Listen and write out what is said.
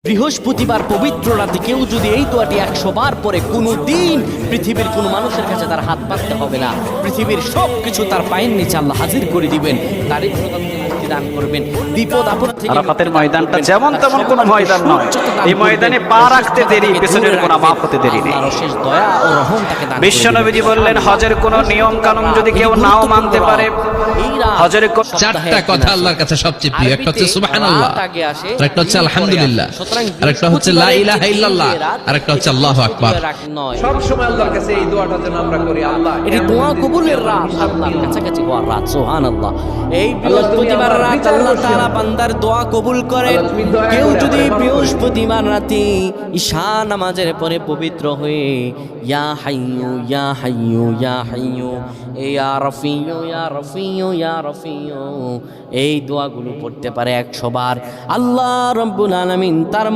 বৃহস্পতিবার পবিত্র রাতে কেউ যদি এই দোয়াটি 100 বার পরে কোনো দিন পৃথিবীর কোনো মানুষের কাছে তার হাত পাততে হবে না, পৃথিবীর সব কিছু তার পায়ের নিচে আল্লাহ হাজির করে দিবেন, দারিদ্রতা থেকে মুক্তি দান করবেন, বিপদ আপদ থেকে আরাফাতের ময়দানটা যেমন তেমন কোনো ময়দান নয়, এই ময়দানে পা রাখতে দেরি, পেছনের গুনাহ মাফ হতে দেরি নেই। আল্লাহর শেষ দয়া ও রহম তাকে দান করবেন। বিশ্বনবীজি বললেন, হজের কোনো নিয়ম কানুন যদি কেউ নাও মানতে পারে, হজের চারটা কথা আল্লাহর কাছে সবচেয়ে প্রিয়। একটা হচ্ছে সুবহানাল্লাহ, আরেকটা হচ্ছে আলহামদুলিল্লাহ, আরেকটা হচ্ছে লা ইলাহা ইল্লাল্লাহ, আরেকটা হচ্ছে আল্লাহু আকবার। সব সময় আল্লাহর কাছে এই দোয়াটা যেন আমরা করি, আল্লাহ এটি দোয়া কবুলের রাত, আল্লাহর কাছাকাছি হওয়ার রাত। সুবহানাল্লাহ। এই বৃহস্পতিবার রাত আল্লাহ তাআলা বান্দার দোয়া কবুল করেন। কেউ যদি বৃহস্পতিবার রাতে ঈশা নামাজের পরে পবিত্র হয়ে ইয়া হাইয়ু ইয়া হাইয়ু ইয়া হাইয়ু ইয়া রফিয়ু ইয়া রফিয়ু ইয়া রফিয়ু এই দোয়াগুলো পড়তে পারে 100 বার, আল্লাহ রাব্বুল আলামিন তার